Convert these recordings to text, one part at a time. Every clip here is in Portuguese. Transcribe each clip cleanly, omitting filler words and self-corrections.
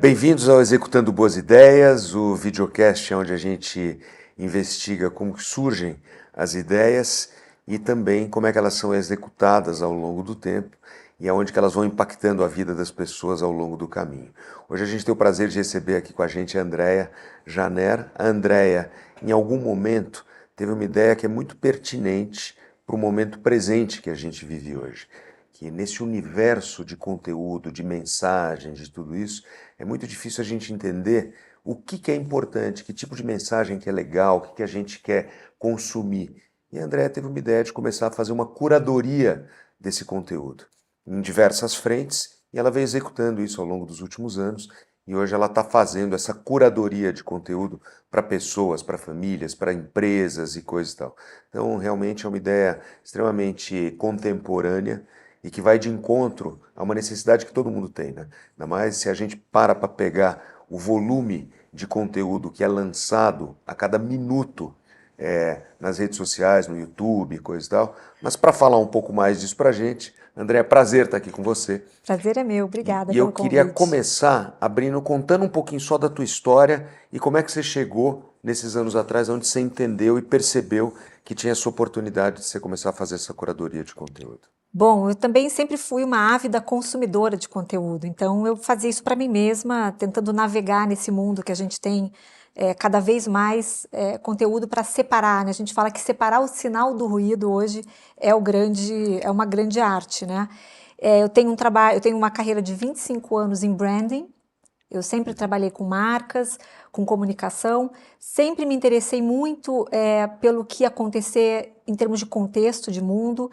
Bem-vindos ao Executando Boas Ideias, o videocast onde a gente investiga como surgem as ideias e também como é que elas são executadas ao longo do tempo e aonde que elas vão impactando a vida das pessoas ao longo do caminho. Hoje a gente tem o prazer de receber aqui com a gente a Andréia Janer. A Andréia, em algum momento, teve uma ideia que é muito pertinente para o momento presente que a gente vive hoje. Que nesse universo de conteúdo, de mensagens, de tudo isso, é muito difícil a gente entender o que é importante, que tipo de mensagem que é legal, o que a gente quer consumir. E a Andréia teve uma ideia de começar a fazer uma curadoria desse conteúdo, em diversas frentes, e ela veio executando isso ao longo dos últimos anos, e hoje ela está fazendo essa curadoria de conteúdo para pessoas, para famílias, para empresas e coisas e tal. Então, realmente é uma ideia extremamente contemporânea, e que vai de encontro a uma necessidade que todo mundo tem, né? Ainda mais se a gente para pegar o volume de conteúdo que é lançado a cada minuto nas redes sociais, no YouTube, coisa e tal. Mas para falar um pouco mais disso pra gente, André, é prazer estar aqui com você. Prazer é meu, obrigada E eu pelo queria convite. começar contando um pouquinho só da tua história e como é que você chegou nesses anos atrás, onde você entendeu e percebeu que tinha essa oportunidade de você começar a fazer essa curadoria de conteúdo. Bom, eu também sempre fui uma ávida consumidora de conteúdo, então eu fazia isso para mim mesma, tentando navegar nesse mundo que a gente tem cada vez mais conteúdo para separar, né? A gente fala que separar o sinal do ruído hoje é uma grande arte, né? Eu tenho um trabalho, eu tenho uma carreira de 25 anos em branding. Eu sempre trabalhei com marcas, com comunicação, sempre me interessei muito pelo que ia acontecer em termos de contexto de mundo,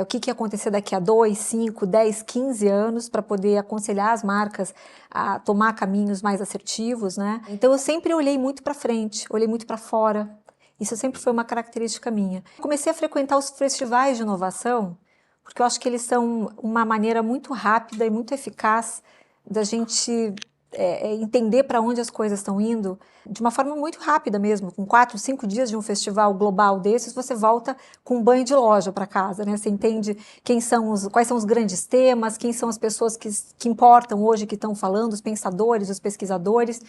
o que ia acontecer daqui a 2, 5, 10, 15 anos, para poder aconselhar as marcas a tomar caminhos mais assertivos, né? Então eu sempre olhei muito para frente, olhei muito para fora. Isso sempre foi uma característica minha. Comecei a frequentar os festivais de inovação, porque eu acho que eles são uma maneira muito rápida e muito eficaz da gente entender para onde as coisas estão indo de uma forma muito rápida mesmo. Com 4, 5 dias de um festival global desses, você volta com um banho de loja para casa, né? Você entende quais são os grandes temas, quem são as pessoas que importam hoje, que estão falando, os pensadores, os pesquisadores.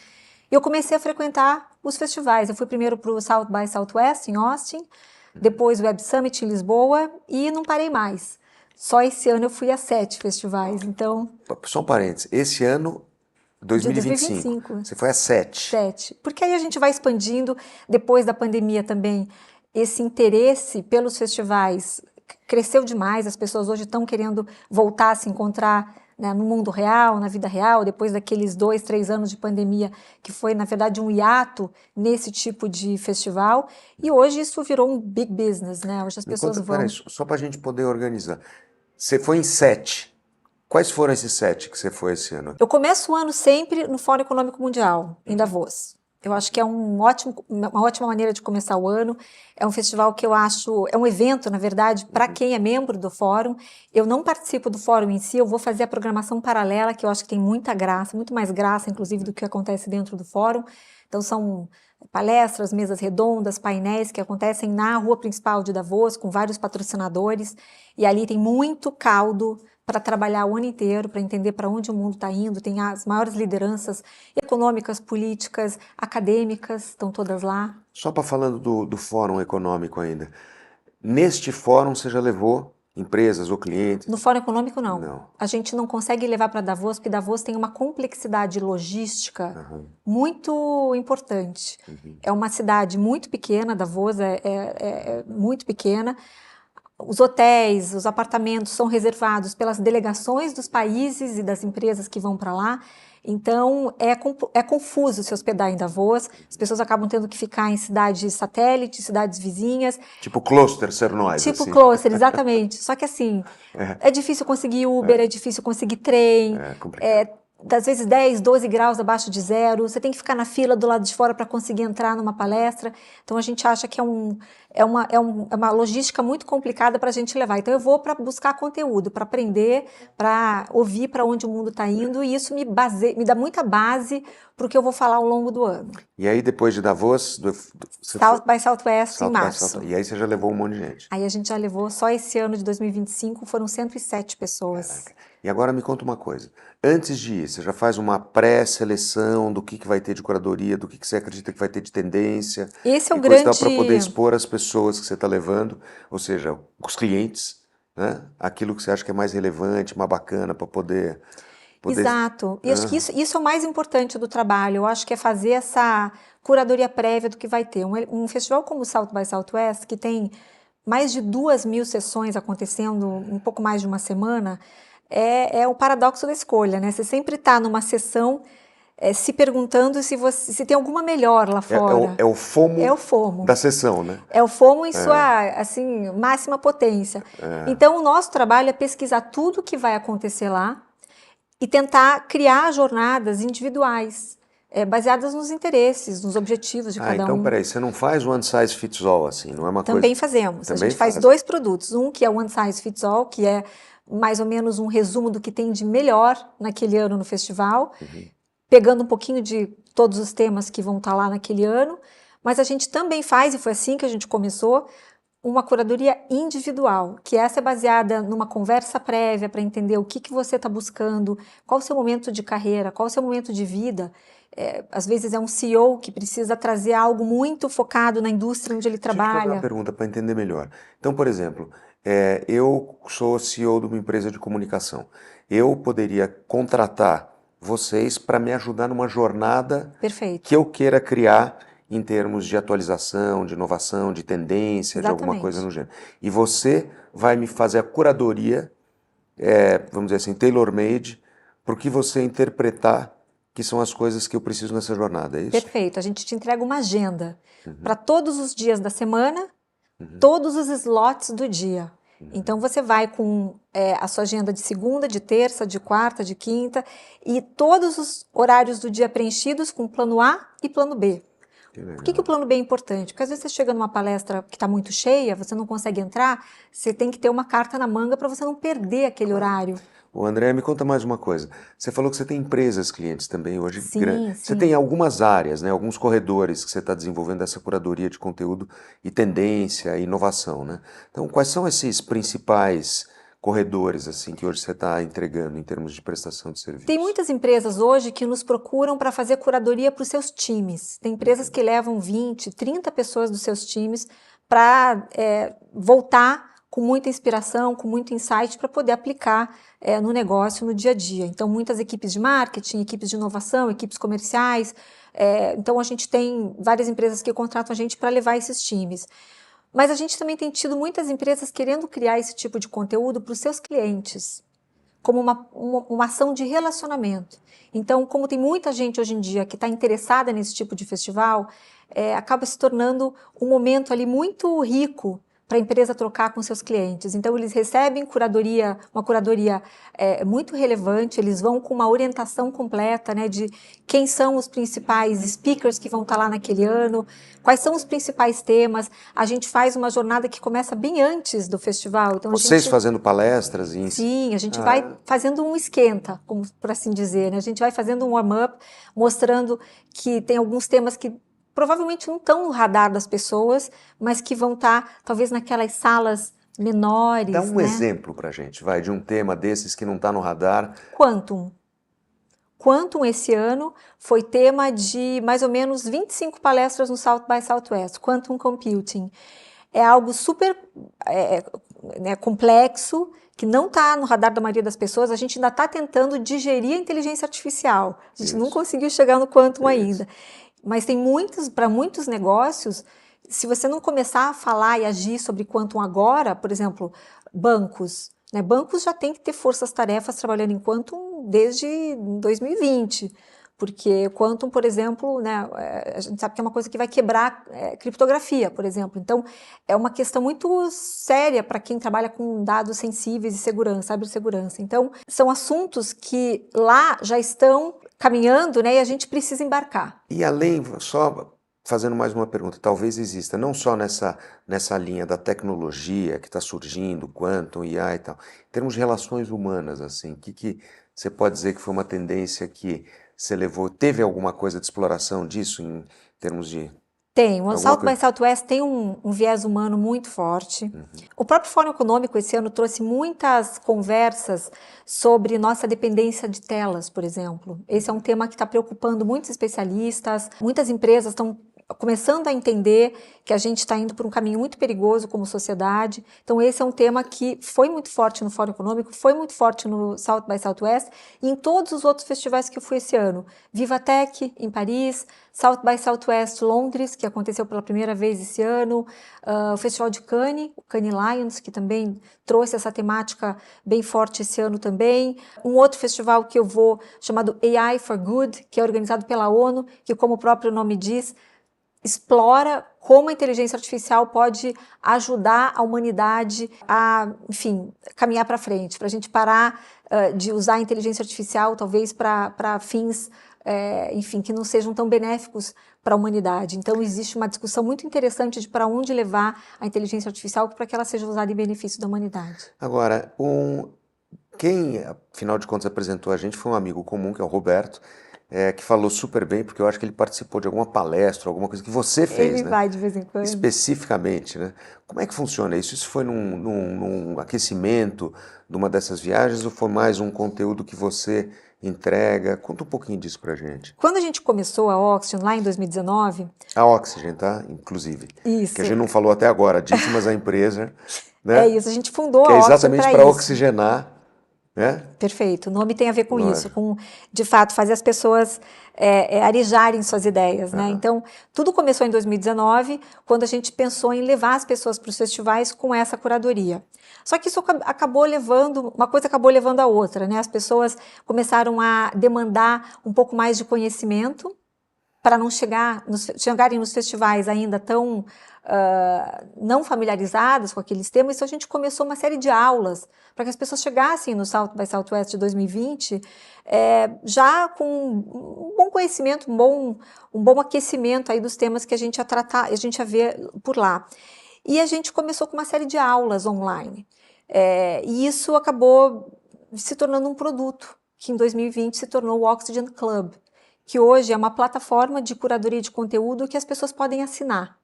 E eu comecei a frequentar os festivais. Eu fui primeiro para o South by Southwest, em Austin, depois o Web Summit em Lisboa e não parei mais. Só esse ano eu fui a 7 festivais, então... Só um parênteses, esse ano, De 2025, 2025. você foi a 7. 7. Porque aí a gente vai expandindo, depois da pandemia também, esse interesse pelos festivais cresceu demais, as pessoas hoje estão querendo voltar a se encontrar, né, no mundo real, na vida real, depois daqueles 2, 3 anos de pandemia, que foi, na verdade, um hiato nesse tipo de festival, e hoje isso virou um big business, né? Hoje as Me pessoas conta, peraí, vão... só para a gente poder organizar. Você foi em 7. Quais foram esses 7 que você foi esse ano? Eu começo o ano sempre no Fórum Econômico Mundial, em Davos. Eu acho que é uma ótima maneira de começar o ano. É um festival que eu acho, é um evento, na verdade, para quem é membro do fórum. Eu não participo do fórum em si, eu vou fazer a programação paralela, que eu acho que tem muita graça, muito mais graça, inclusive, do que acontece dentro do fórum. Então, são palestras, mesas redondas, painéis que acontecem na rua principal de Davos, com vários patrocinadores. E ali tem muito caldo para trabalhar o ano inteiro, para entender para onde o mundo está indo. Tem as maiores lideranças econômicas, políticas, acadêmicas, estão todas lá. Só para falando do Fórum Econômico ainda. Neste fórum você já levou empresas ou clientes? No Fórum Econômico, não. Não. A gente não consegue levar para Davos, porque Davos tem uma complexidade logística muito importante. É uma cidade muito pequena, Davos é muito pequena. Os hotéis, os apartamentos são reservados pelas delegações dos países e das empresas que vão para lá. Então, é confuso se hospedar em Davos. As pessoas acabam tendo que ficar em cidades satélites, cidades vizinhas. Tipo cluster ser nós, Tipo assim. cluster, exatamente. Só que assim, é difícil conseguir Uber, é difícil conseguir trem. É complicado. Às vezes 10, 12 graus abaixo de zero, você tem que ficar na fila do lado de fora para conseguir entrar numa palestra. Então a gente acha que é uma logística muito complicada para a gente levar. Então eu vou para buscar conteúdo, para aprender, para ouvir para onde o mundo está indo, e isso me dá muita base para o que eu vou falar ao longo do ano. E aí depois de Davos, South by Southwest em março. E aí você já levou um monte de gente. Aí a gente já levou, só esse ano de 2025, foram 107 pessoas. Caraca. E agora me conta uma coisa. Antes de ir, você já faz uma pré-seleção do que vai ter de curadoria, do que você acredita que vai ter de tendência Esse é o e coisa e tal, para poder grande. expor as pessoas que você está levando, ou seja, os clientes, né? Aquilo que você acha que é mais relevante, mais bacana, para poder, Exato. E acho que né? isso é o mais importante do trabalho. Eu acho que é fazer essa curadoria prévia do que vai ter. Um festival como o South by Southwest, que tem mais de 2.000 sessões acontecendo, um pouco mais de uma semana, é o paradoxo da escolha, né? Você sempre está numa sessão se perguntando se tem alguma melhor lá fora. É o É o FOMO FOMO. da sessão, né? É o FOMO em sua, assim, máxima potência. Então, o nosso trabalho é pesquisar tudo o que vai acontecer lá e tentar criar jornadas individuais, baseadas nos interesses, nos objetivos de Ah, cada então um. peraí, você não faz one size fits all assim, não é uma coisa. Também fazemos. A Também gente faz faz. 2 produtos. Um que é One Size Fits All, que é mais ou menos um resumo do que tem de melhor naquele ano no festival, pegando um pouquinho de todos os temas que vão estar lá naquele ano. Mas a gente também faz, e foi assim que a gente começou, uma curadoria individual, que essa é baseada numa conversa prévia para entender o que você está buscando, qual o seu momento de carreira, qual o seu momento de vida. Às vezes é um CEO que precisa trazer algo muito focado na indústria onde ele Deixa eu te fazer uma trabalha. pergunta para entender melhor. Então, por exemplo, eu sou CEO de uma empresa de comunicação. Eu poderia contratar vocês para me ajudar numa jornada que Perfeito, eu queira criar em termos de atualização, de inovação, de tendência, de alguma coisa exatamente. no gênero. E você vai me fazer a curadoria, vamos dizer assim, tailor-made, para o que você interpretar que são as coisas que eu preciso nessa jornada, é isso? Perfeito. A gente te entrega uma agenda para todos os dias da semana, todos os slots do dia. Então você vai com a sua agenda de segunda, de terça, de quarta, de quinta e todos os horários do dia preenchidos com plano A e plano B. Que Por que o legal. plano B é importante? Porque às vezes você chega numa palestra que está muito cheia, você não consegue entrar, você tem que ter uma carta na manga para você não perder aquele horário. Ô André, me conta mais uma coisa. Você falou que você tem empresas clientes também hoje. Sim, Você tem sim. algumas áreas, né, alguns corredores que você está desenvolvendo essa curadoria de conteúdo e tendência e inovação, né? Então, quais são esses principais corredores assim que hoje você está entregando em termos de prestação de Tem serviço? muitas empresas hoje que nos procuram para fazer curadoria para os seus times. Tem empresas que levam 20, 30 pessoas dos seus times para voltar com muita inspiração, com muito insight para poder aplicar no negócio, no dia a dia. Então, muitas equipes de marketing, equipes de inovação, equipes comerciais. Então, a gente tem várias empresas que contratam a gente para levar esses times. Mas a gente também tem tido muitas empresas querendo criar esse tipo de conteúdo para os seus clientes como uma ação de relacionamento. Então, como tem muita gente hoje em dia que está interessada nesse tipo de festival, acaba se tornando um momento ali muito rico para a empresa trocar com seus clientes. Então, eles recebem uma curadoria muito relevante, eles vão com uma orientação completa, né, de quem são os principais speakers que vão estar lá naquele ano, quais são os principais temas. A gente faz uma jornada que começa bem antes do festival. Então, a Vocês gente fazendo palestras e sim, a gente vai Ah, fazendo um esquenta, como por assim dizer, né? A gente vai fazendo um warm-up, mostrando que tem alguns temas que provavelmente não estão no radar das pessoas, mas que vão estar talvez naquelas salas dá menores, um né? exemplo pra gente, vai, de um tema desses que não está no radar. Quantum. Quantum esse ano foi tema de mais ou menos 25 palestras no South by Southwest, Quantum Computing. É algo super né, complexo, que não está no radar da maioria das pessoas. A gente ainda está tentando digerir a inteligência artificial. A gente não Isso, conseguiu chegar no quantum isso. ainda. Mas tem para muitos negócios, se você não começar a falar e agir sobre quantum agora, por exemplo, bancos. Né, bancos já têm que ter forças-tarefas trabalhando em quantum desde 2020. Porque Quantum, por exemplo, né, a gente sabe que é uma coisa que vai quebrar criptografia, por exemplo. Então, é uma questão muito séria para quem trabalha com dados sensíveis e segurança, cibersegurança. Então, são assuntos que lá já estão caminhando, né, e a gente precisa embarcar. E além, só fazendo mais uma pergunta, talvez exista, não só nessa linha da tecnologia que está surgindo, quantum, IA e tal, em termos de relações humanas, assim, que você pode dizer que foi uma tendência que você levou, teve alguma coisa de exploração disso em termos de... Tem, o Alguma South by coisa? Southwest tem um viés humano muito forte. O próprio Fórum Econômico esse ano trouxe muitas conversas sobre nossa dependência de telas, por exemplo. Esse é um tema que está preocupando muitos especialistas, muitas empresas estão começando a entender que a gente está indo por um caminho muito perigoso como sociedade. Então esse é um tema que foi muito forte no Fórum Econômico, foi muito forte no South by Southwest e em todos os outros festivais que eu fui esse ano. Vivatech em Paris, South by Southwest Londres, que aconteceu pela primeira vez esse ano, o Festival de Cannes, o Cannes Lions, que também trouxe essa temática bem forte esse ano também. Um outro festival que eu vou, chamado AI for Good, que é organizado pela ONU, que, como o próprio nome diz, explora como a inteligência artificial pode ajudar a humanidade a, enfim, caminhar para frente, para a gente parar de usar a inteligência artificial, talvez para fins, enfim, que não sejam tão benéficos para a humanidade. Então, existe uma discussão muito interessante de para onde levar a inteligência artificial para que ela seja usada em benefício da humanidade. Agora, quem, afinal de contas, apresentou a gente foi um amigo comum, que é o Roberto, que falou super bem, porque eu acho que ele participou de alguma palestra, alguma coisa que você fez, Ele né? vai de vez em quando. Especificamente, né? Como é que funciona isso? Isso foi num aquecimento de uma dessas viagens ou foi mais um conteúdo que você entrega? Conta um pouquinho disso pra gente. Quando a gente começou a Oxygen, lá em 2019, A Oxygen, tá? Inclusive. Que a isso, gente não falou até agora disso, mas a empresa, é né? isso, a gente fundou Que é a Oxygen exatamente para para isso. oxigenar, né? Perfeito, o nome tem a ver com isso, Lógico. com, de fato, fazer as pessoas arejarem suas ideias, né? Então, tudo começou em 2019, quando a gente pensou em levar as pessoas para os festivais com essa curadoria. Só que isso acabou levando, uma coisa acabou levando a outra, né? As pessoas começaram a demandar um pouco mais de conhecimento, para não chegarem nos festivais ainda tão não familiarizadas com aqueles temas, então a gente começou uma série de aulas para que as pessoas chegassem no South by Southwest de 2020 já com um bom conhecimento, um bom aquecimento aí dos temas que a gente ia tratar, a gente ia ver por lá. E a gente começou com uma série de aulas online. E isso acabou se tornando um produto, que em 2020 se tornou o Oxygen Club, que hoje é uma plataforma de curadoria de conteúdo que as pessoas podem assinar.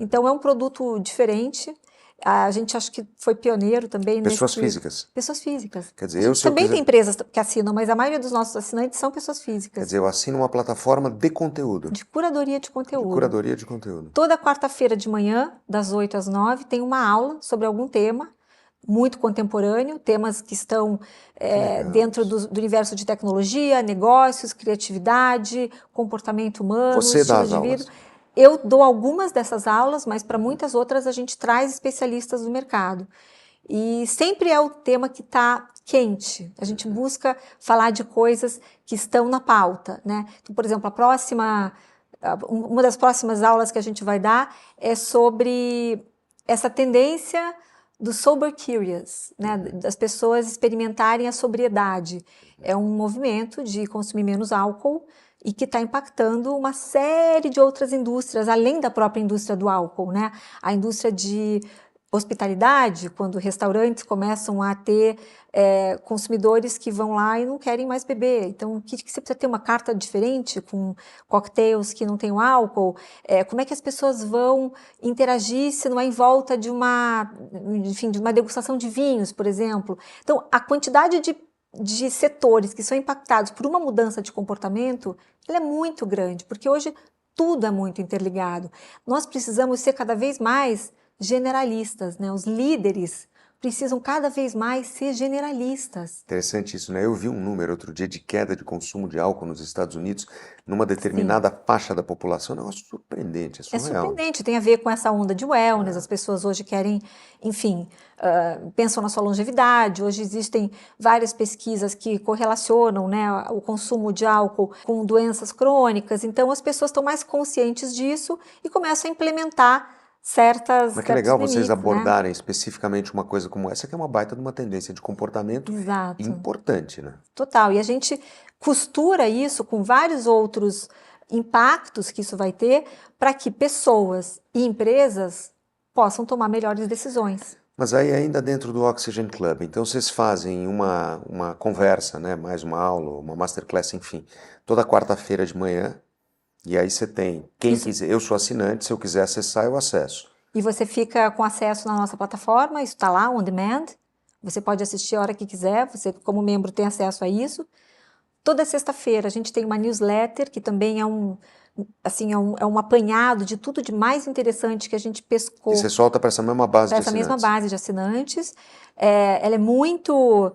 Então é um produto diferente, a gente acha que foi pioneiro também Pessoas nesse... físicas. Pessoas físicas. Quer A dizer, gente se eu também quiser... tem empresas que assinam, mas a maioria dos nossos assinantes são pessoas Quer físicas. dizer, eu assino uma plataforma de conteúdo. De curadoria de conteúdo. De curadoria de conteúdo. Toda quarta-feira de manhã, das 8 às 9, tem uma aula sobre algum tema, muito contemporâneo, temas que estão dentro do universo de tecnologia, negócios, criatividade, comportamento humano, Você dá estilo as de vida. aulas. Eu dou algumas dessas aulas, mas para muitas outras a gente traz especialistas do mercado. E sempre é o tema que está quente. A gente busca falar de coisas que estão na pauta, né? Então, por exemplo, uma das próximas aulas que a gente vai dar é sobre essa tendência do sober curious, né? Das pessoas experimentarem a sobriedade. É um movimento de consumir menos álcool e que está impactando uma série de outras indústrias, além da própria indústria do álcool, né? A indústria de hospitalidade, quando restaurantes começam a ter consumidores que vão lá e não querem mais beber. Então, que você precisa ter uma carta diferente com cocktails que não tenham álcool? Como é que as pessoas vão interagir se não é em volta de enfim, de uma degustação de vinhos, por exemplo? Então, a quantidade de setores que são impactados por uma mudança de comportamento, ela é muito grande, porque hoje tudo é muito interligado. Nós precisamos ser cada vez mais generalistas, né? Os líderes precisam cada vez mais ser generalistas. Interessante isso, né? Eu vi um número outro dia de queda de consumo de álcool nos Estados Unidos numa determinada faixa da população. É um negócio surpreendente, é É surreal. surpreendente, tem a ver com essa onda de wellness, as pessoas hoje querem, enfim, pensam na sua longevidade. Hoje existem várias pesquisas que correlacionam, né, o consumo de álcool com doenças crônicas, então as pessoas estão mais conscientes disso e começam a implementar Mas que legal limites, vocês né? abordarem especificamente uma coisa como essa, que é uma baita de uma tendência de comportamento Exato. importante, né? Total. E a gente costura isso com vários outros impactos que isso vai ter para que pessoas e empresas possam tomar melhores decisões. Mas aí ainda dentro do Oxygen Club, então vocês fazem uma conversa, né? Mais uma aula, uma masterclass, enfim, toda quarta-feira de manhã. E aí você tem, quem quiser, eu sou assinante, se eu quiser acessar, eu acesso. E você fica com acesso na nossa plataforma, isso está lá, on demand. Você pode assistir a hora que quiser, você como membro tem acesso a isso. Toda sexta-feira a gente tem uma newsletter, que também é um apanhado de tudo de mais interessante que a gente pescou. E você solta para essa mesma base de Para essa assinantes. mesma base de assinantes. Ela é muito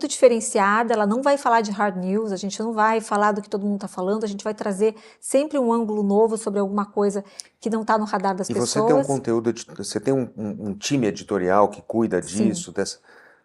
diferenciada, ela não vai falar de hard news, a gente não vai falar do que todo mundo está falando, a gente vai trazer sempre um ângulo novo sobre alguma coisa que não está no radar das pessoas. E você tem um conteúdo, você tem um time editorial que cuida disso,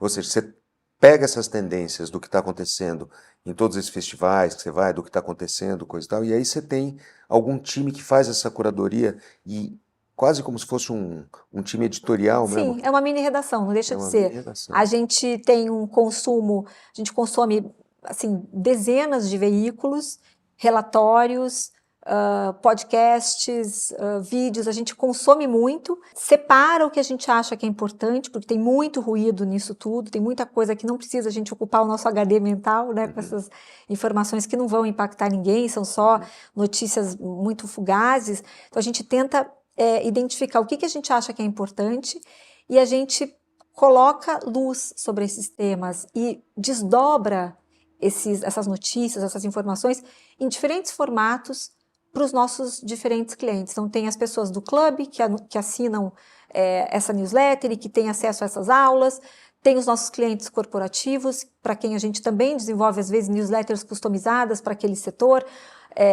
ou seja, você pega essas tendências do que está acontecendo em todos esses festivais que você vai, do que está acontecendo, coisa e tal, e aí você tem algum time que faz essa curadoria e quase como se fosse um time editorial mesmo. Sim, é uma mini redação, não deixa de ser. Redação. A gente tem um consumo, a gente consome assim, dezenas de veículos, relatórios, podcasts, vídeos, a gente consome muito, separa o que a gente acha que é importante, porque tem muito ruído nisso tudo, tem muita coisa que não precisa a gente ocupar o nosso HD mental, né, com essas informações que não vão impactar ninguém, são só notícias muito fugazes. Então a gente tenta identificar o que a gente acha que é importante e a gente coloca luz sobre esses temas e desdobra essas notícias, essas informações em diferentes formatos para os nossos diferentes clientes. Então tem as pessoas do clube que assinam essa newsletter e que têm acesso a essas aulas, tem os nossos clientes corporativos, para quem a gente também desenvolve às vezes newsletters customizadas para aquele setor,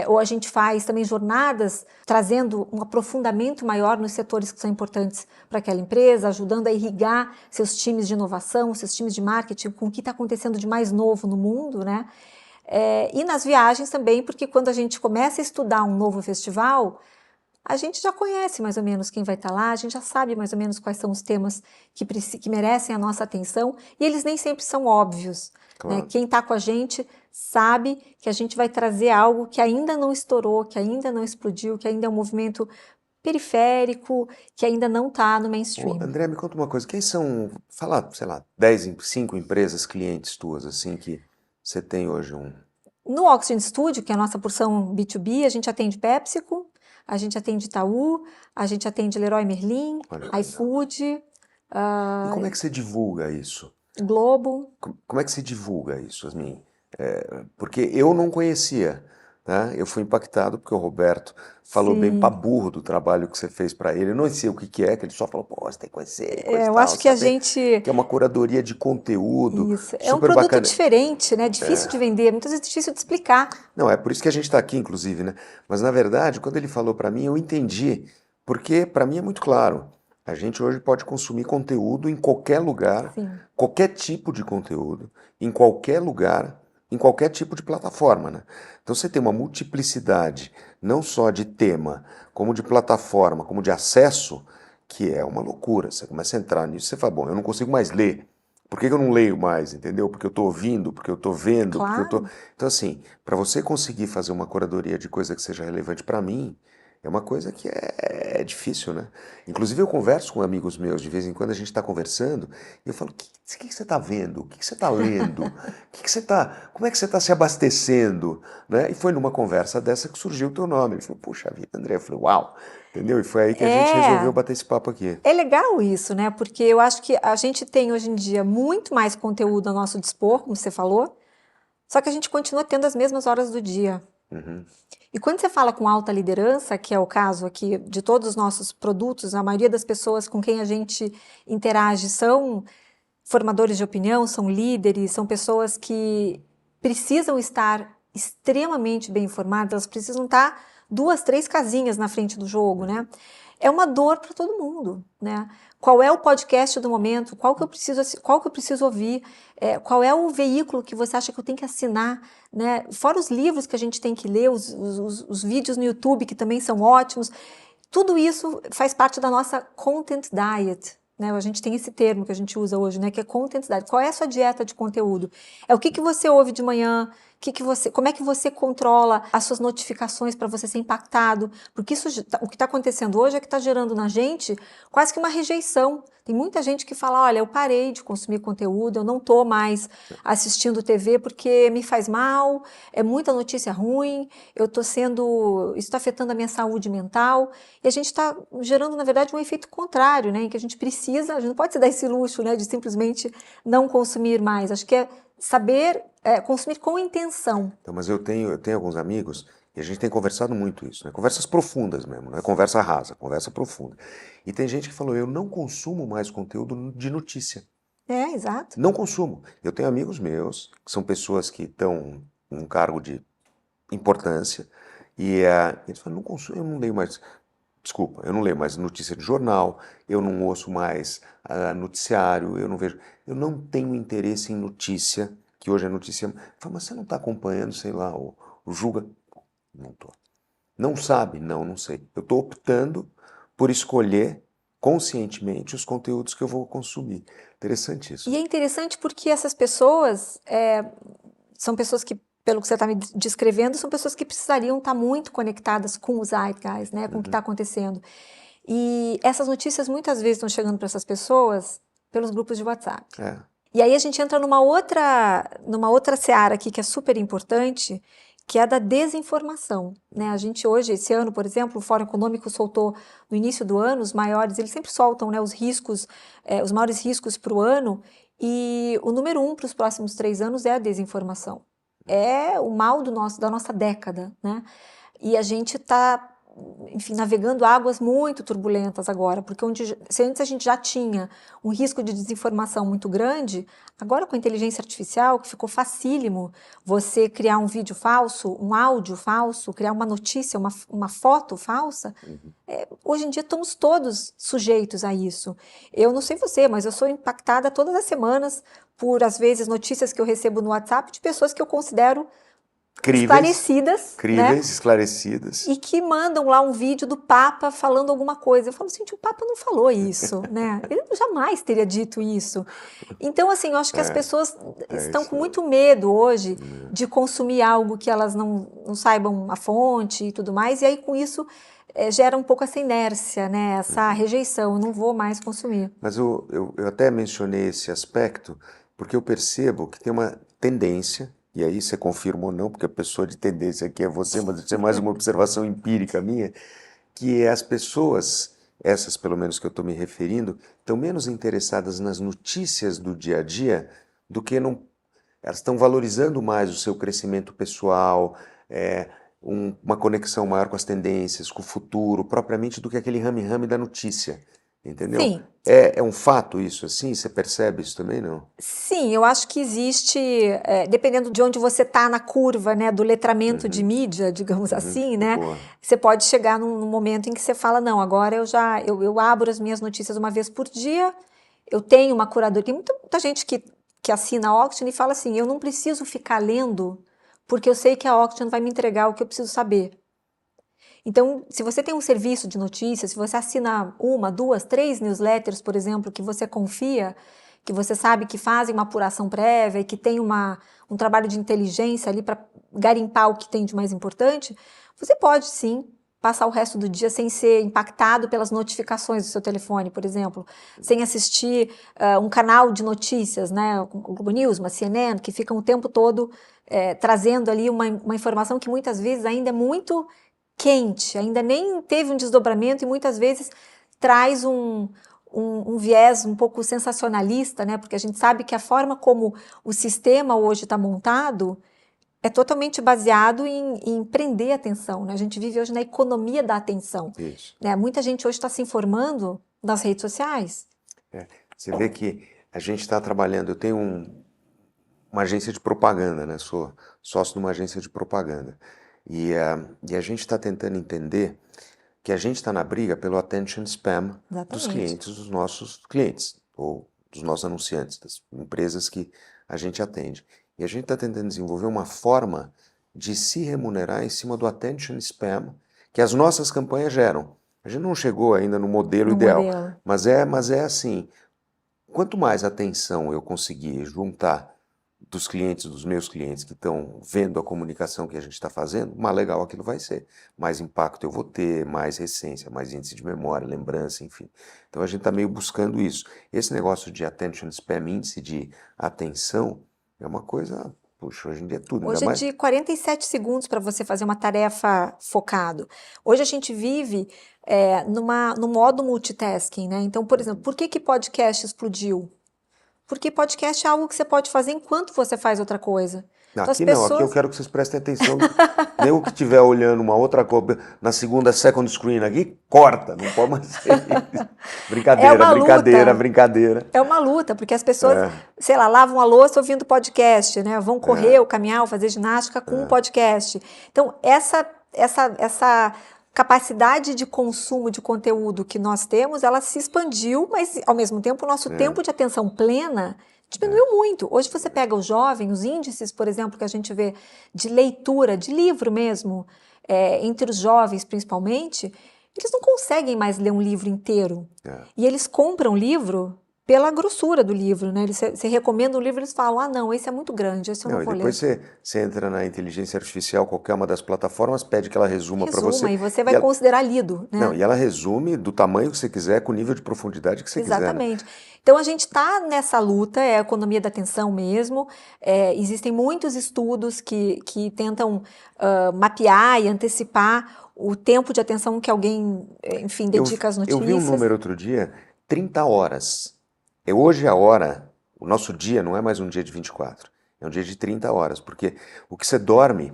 ou a gente faz também jornadas trazendo um aprofundamento maior nos setores que são importantes para aquela empresa, ajudando a irrigar seus times de inovação, seus times de marketing, com o que está acontecendo de mais novo no mundo, né? E nas viagens também, porque quando a gente começa a estudar um novo festival, a gente já conhece mais ou menos quem vai estar lá, a gente já sabe mais ou menos quais são os temas que merecem a nossa atenção, e eles nem sempre são óbvios. Claro. Né? Quem está com a gente sabe que a gente vai trazer algo que ainda não estourou, que ainda não explodiu, que ainda é um movimento periférico, que ainda não está no mainstream. André, me conta uma coisa, quem são, fala, sei lá, 5 empresas clientes tuas, assim, que você tem hoje No Oxygen Studio, que é a nossa porção B2B, a gente atende PepsiCo, a gente atende Itaú, a gente atende Leroy Merlin, iFood. E como é que você divulga isso? Globo. Como é que você divulga isso, Yasmin? Porque eu não conhecia, né? Eu fui impactado porque o Roberto falou bem pra burro do trabalho que você fez para ele. Eu não sei o que é, que ele só falou, pô, você tem que conhecer, coisa eu tal, acho que a gente... Que é uma curadoria de conteúdo. Isso, é um produto bacana. Diferente, né? Difícil de vender, muitas vezes difícil de explicar. Não, é por isso que a gente está aqui, inclusive, né? Mas, na verdade, quando ele falou para mim, eu entendi, porque para mim é muito claro. A gente hoje pode consumir conteúdo em qualquer lugar, Sim. Qualquer tipo de conteúdo, em qualquer lugar, em qualquer tipo de plataforma, né? Então você tem uma multiplicidade, não só de tema, como de plataforma, como de acesso, que é uma loucura. Você começa a entrar nisso, você fala, bom, eu não consigo mais ler. Por que eu não leio mais, entendeu? Porque eu estou ouvindo, porque eu estou vendo, claro. porque eu estou... Então assim, para você conseguir fazer uma curadoria de coisa que seja relevante para mim, é uma coisa que é difícil, né? Inclusive eu converso com amigos meus, de vez em quando a gente está conversando, e eu falo, o que você está vendo? O que você está lendo? Como é que você está se abastecendo? Né? E foi numa conversa dessa que surgiu o teu nome. Ele falou, puxa vida, André. Eu falei, uau! Entendeu? E foi aí que a gente resolveu bater esse papo aqui. É legal isso, né? Porque eu acho que a gente tem hoje em dia muito mais conteúdo a nosso dispor, como você falou, só que a gente continua tendo as mesmas horas do dia. Uhum. E quando você fala com alta liderança, que é o caso aqui de todos os nossos produtos, a maioria das pessoas com quem a gente interage são formadores de opinião, são líderes, são pessoas que precisam estar extremamente bem informadas, elas precisam estar 2, 3 casinhas na frente do jogo, né? É uma dor para todo mundo, né? Qual é o podcast do momento? Qual que eu preciso ouvir? Qual é o veículo que você acha que eu tenho que assinar? Né? Fora os livros que a gente tem que ler, os vídeos no YouTube que também são ótimos. Tudo isso faz parte da nossa content diet. Né? A gente tem esse termo que a gente usa hoje, né? Que é content diet. Qual é a sua dieta de conteúdo? É o que você ouve de manhã, como é que você controla as suas notificações para você ser impactado? Porque o que está acontecendo hoje é que está gerando na gente quase que uma rejeição. Tem muita gente que fala, olha, eu parei de consumir conteúdo, eu não estou mais assistindo TV porque me faz mal, é muita notícia ruim, isso está afetando a minha saúde mental. E a gente está gerando, na verdade, um efeito contrário, né? Em que a gente não pode se dar esse luxo, né, de simplesmente não consumir mais. Acho que é saber consumir com intenção. Então, mas eu tenho alguns amigos e a gente tem conversado muito isso, né? Conversas profundas mesmo, não é conversa rasa, conversa profunda. E tem gente que falou, eu não consumo mais conteúdo de notícia. Exato. Não consumo. Eu tenho amigos meus, que são pessoas que estão em um cargo de importância, e eles falam, não consumo, eu não leio mais, desculpa, eu não leio mais notícia de jornal, eu não ouço mais noticiário, eu não tenho interesse em notícia, que hoje é notícia. Fala, mas você não está acompanhando, sei lá, o Julga? Não estou. Não sabe? Não, não sei. Eu estou optando por escolher conscientemente os conteúdos que eu vou consumir. Interessante isso. E é interessante porque essas pessoas são pessoas que, pelo que você está me descrevendo, são pessoas que precisariam estar muito conectadas com os zeitgeist, né, com o que está acontecendo. E essas notícias muitas vezes estão chegando para essas pessoas pelos grupos de WhatsApp. E aí a gente entra numa outra seara aqui que é super importante, que é a da desinformação, né? A gente hoje, esse ano, por exemplo, o Fórum Econômico soltou no início do ano eles sempre soltam, né, os riscos, os maiores riscos para o ano, e o número 1 para os próximos 3 anos é a desinformação. É o mal da nossa década, né? E a gente está, enfim, navegando águas muito turbulentas agora, porque se antes a gente já tinha um risco de desinformação muito grande, agora com a inteligência artificial, que ficou facílimo você criar um vídeo falso, um áudio falso, criar uma notícia, uma foto falsa, hoje em dia estamos todos sujeitos a isso. Eu não sei você, mas eu sou impactada todas as semanas por, às vezes, notícias que eu recebo no WhatsApp de pessoas que eu considero esclarecidas. E que mandam lá um vídeo do Papa falando alguma coisa. Eu falo, gente, o Papa não falou isso, né? Ele jamais teria dito isso. Então, assim, eu acho que as pessoas estão com muito medo hoje de consumir algo que elas não saibam a fonte e tudo mais, e aí com isso gera um pouco essa inércia, né? Essa rejeição, eu não vou mais consumir. Mas eu até mencionei esse aspecto porque eu percebo que tem uma tendência. E aí você confirma ou não, porque a pessoa de tendência aqui é você, mas isso é mais uma observação empírica minha, que as pessoas, essas pelo menos que eu estou me referindo, estão menos interessadas nas notícias do dia a dia do que elas estão valorizando mais o seu crescimento pessoal, uma conexão maior com as tendências, com o futuro, propriamente do que aquele rame-rame da notícia. Entendeu? Sim. É um fato isso, assim? Você percebe isso também, não? Sim, eu acho que existe, dependendo de onde você está na curva, né, do letramento de mídia, digamos assim, né, você pode chegar num momento em que você fala, não, agora eu abro as minhas notícias uma vez por dia, eu tenho uma curadoria, tem muita gente que assina a Octane e fala assim, eu não preciso ficar lendo, porque eu sei que a Octane vai me entregar o que eu preciso saber. Então, se você tem um serviço de notícias, se você assina 1, 2, 3 newsletters, por exemplo, que você confia, que você sabe que fazem uma apuração prévia e que tem um trabalho de inteligência ali para garimpar o que tem de mais importante, você pode sim passar o resto do dia sem ser impactado pelas notificações do seu telefone, por exemplo, sem assistir um canal de notícias, né, o Globo News, uma CNN, que ficam o tempo todo trazendo ali uma informação que muitas vezes ainda é muito quente, ainda nem teve um desdobramento e muitas vezes traz um viés um pouco sensacionalista, né? Porque a gente sabe que a forma como o sistema hoje está montado é totalmente baseado em prender a atenção, né? A gente vive hoje na economia da atenção. Isso. Né? Muita gente hoje está se informando nas redes sociais. Você vê que a gente está trabalhando, eu tenho uma agência de propaganda, né? Sou sócio de uma agência de propaganda. E a gente está tentando entender que a gente está na briga pelo attention spam dos clientes, dos nossos clientes, ou dos nossos anunciantes, das empresas que a gente atende. E a gente está tentando desenvolver uma forma de se remunerar em cima do attention spam que as nossas campanhas geram. A gente não chegou ainda no modelo ideal, mas é assim, quanto mais atenção eu conseguir juntar dos clientes, dos meus clientes que estão vendo a comunicação que a gente está fazendo, mais legal aquilo vai ser. Mais impacto eu vou ter, mais recência, mais índice de memória, lembrança, enfim. Então a gente está meio buscando isso. Esse negócio de attention spam, índice de atenção, é uma coisa, puxa, hoje em dia é tudo, ainda Hoje é mais. de 47 segundos para você fazer uma tarefa focado. Hoje a gente vive no modo multitasking, né? Então, por exemplo, por que podcast explodiu? Porque podcast é algo que você pode fazer enquanto você faz outra coisa. Então as Aqui não, aqui eu pessoas. quero que vocês prestem atenção. Nem o que estiver olhando uma outra coisa na segunda second screen aqui, corta, não pode mais ser isso. É Brincadeira, uma brincadeira, luta. brincadeira. É uma luta, porque as pessoas, É, sei lá, lavam a louça ouvindo podcast, né? Vão correr, ou caminhar, ou fazer ginástica com um podcast. Então, essa capacidade de consumo de conteúdo que nós temos, ela se expandiu, mas ao mesmo tempo o nosso tempo de atenção plena diminuiu muito. Hoje você pega o jovem, os índices, por exemplo, que a gente vê de leitura, de livro mesmo, entre os jovens principalmente, eles não conseguem mais ler um livro inteiro. é. E eles compram livro pela grossura do livro, né? Você recomenda um livro, eles falam, ah, não, esse é muito grande, esse eu não Não, e vou ler. depois você entra na inteligência artificial, qualquer uma das plataformas, pede que ela resuma para Resuma, você. e você E vai ela, considerar lido, não, né? e ela resume do tamanho que você quiser, com o nível de profundidade que você quiser, né? Exatamente. Então a gente está nessa luta, é a economia da atenção mesmo. Existem muitos estudos que tentam mapear e antecipar o tempo de atenção que alguém, enfim, Eu, dedica às eu vi um notícias. número outro dia, 30 horas. Hoje a hora, o nosso dia não é mais um dia de 24, é um dia de 30 horas, porque o que você dorme,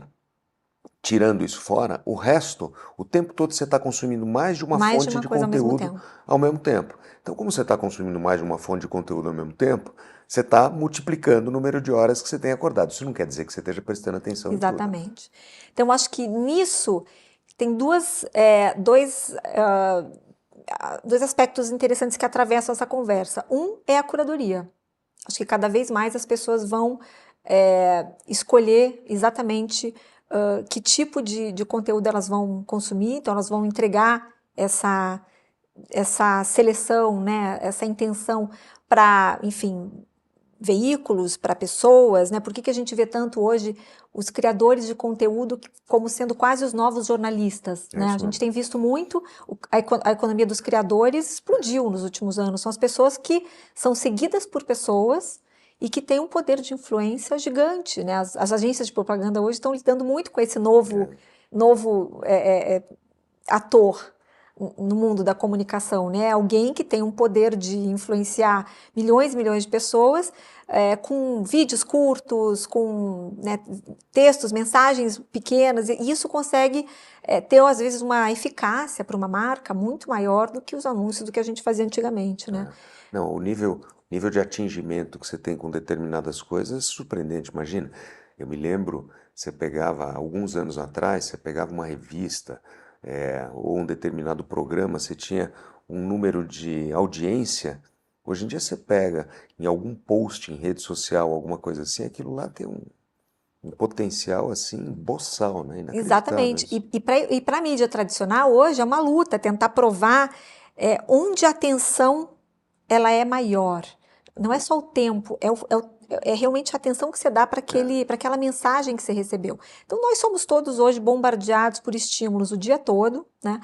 tirando isso fora, o resto, o tempo todo você está consumindo mais de uma Mais de fonte uma de coisa ao mesmo conteúdo tempo. ao mesmo tempo. Então, como você está consumindo mais de uma fonte de conteúdo ao mesmo tempo, você está multiplicando o número de horas que você tem acordado. Isso não quer dizer que você esteja prestando atenção em tudo. Exatamente. Então, acho que nisso tem dois aspectos interessantes que atravessam essa conversa. Um é a curadoria. Acho que cada vez mais as pessoas vão escolher exatamente que tipo de conteúdo elas vão consumir, então elas vão entregar essa seleção, né, essa intenção para, enfim, veículos, para pessoas, né? Por que a gente vê tanto hoje os criadores de conteúdo como sendo quase os novos jornalistas, É né? A isso gente mesmo. tem visto muito a economia dos criadores explodiu nos últimos anos. São as pessoas que são seguidas por pessoas e que têm um poder de influência gigante, né? As agências de propaganda hoje estão lidando muito com esse novo ator no mundo da comunicação, né? Alguém que tem um poder de influenciar milhões e milhões de pessoas com vídeos curtos, com, né, textos, mensagens pequenas, e isso consegue ter, às vezes, uma eficácia para uma marca muito maior do que os anúncios do que a gente fazia antigamente, né? Não, o nível de atingimento que você tem com determinadas coisas é surpreendente. Imagina, eu me lembro, você pegava, alguns anos atrás, você pegava uma revista ou um determinado programa, você tinha um número de audiência. Hoje em dia você pega em algum post em rede social, alguma coisa assim, aquilo lá tem um potencial assim, boçal, né? Inacreditável Exatamente. isso. E para a mídia tradicional, hoje é uma luta tentar provar onde a atenção ela é maior. Não é só o tempo, é realmente a atenção que você dá para aquela mensagem que você recebeu. Então, nós somos todos hoje bombardeados por estímulos o dia todo, né?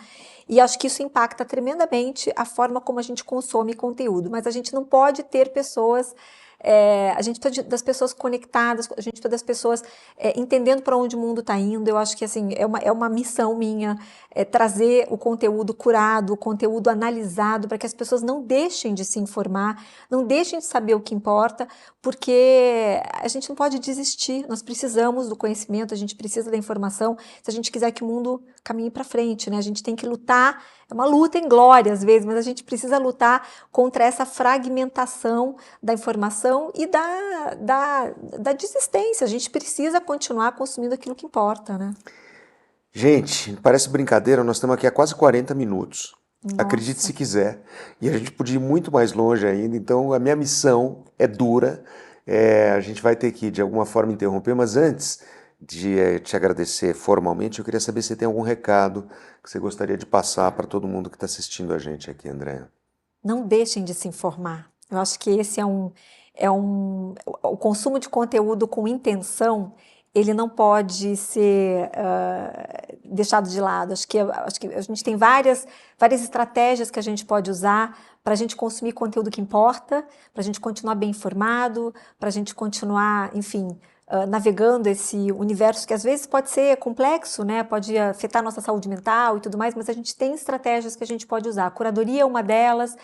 E acho que isso impacta tremendamente a forma como a gente consome conteúdo. Mas a gente não pode ter pessoas. A gente precisa das pessoas conectadas, a gente precisa das pessoas entendendo para onde o mundo está indo. Eu acho que assim, é uma missão minha trazer o conteúdo curado, o conteúdo analisado, para que as pessoas não deixem de se informar, não deixem de saber o que importa, porque a gente não pode desistir, nós precisamos do conhecimento, a gente precisa da informação, se a gente quiser que o mundo caminhe para frente, né? A gente tem que lutar, é uma luta em glória às vezes, mas a gente precisa lutar contra essa fragmentação da informação e da desistência, a gente precisa continuar consumindo aquilo que importa, né? Gente, parece brincadeira, nós estamos aqui há quase 40 minutos. Acredite Nossa. se quiser. E a gente podia ir muito mais longe ainda, então a minha missão é dura. A gente vai ter que, de alguma forma, interromper, mas antes de te agradecer formalmente, eu queria saber se tem algum recado que você gostaria de passar para todo mundo que está assistindo a gente aqui, André. Não deixem de se informar. Eu acho que esse o consumo de conteúdo com intenção, ele não pode ser deixado de lado. Acho que a gente tem várias estratégias que a gente pode usar para a gente consumir conteúdo que importa, para a gente continuar bem informado, para a gente continuar, enfim, navegando esse universo que às vezes pode ser complexo, né? Pode afetar nossa saúde mental e tudo mais, mas a gente tem estratégias que a gente pode usar. A curadoria é uma delas,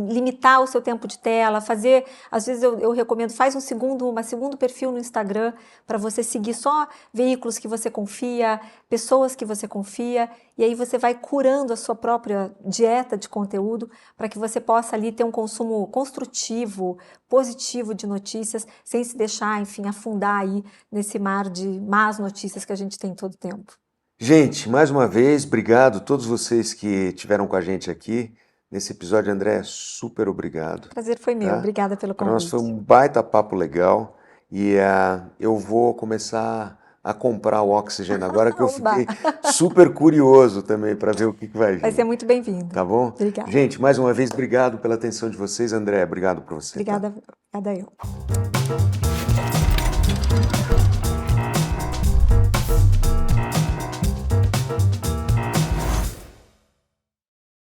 limitar o seu tempo de tela, fazer, às vezes eu recomendo, faz um segundo perfil no Instagram para você seguir só veículos que você confia, pessoas que você confia, e aí você vai curando a sua própria dieta de conteúdo para que você possa ali ter um consumo construtivo, positivo de notícias, sem se deixar, enfim, afundar aí nesse mar de más notícias que a gente tem todo tempo. Gente, mais uma vez, obrigado a todos vocês que estiveram com a gente aqui nesse episódio. André, super obrigado. O prazer foi meu. Tá? Obrigada pelo Para nós foi convite. um baita papo legal e eu vou começar a comprar o Oxygen agora que eu Oba! fiquei super curioso também para ver o que vai Vai ser vir. muito bem-vindo. Tá bom? Obrigada. Gente, mais uma vez, obrigado pela atenção de vocês. André, obrigado por você, tá? Obrigada eu.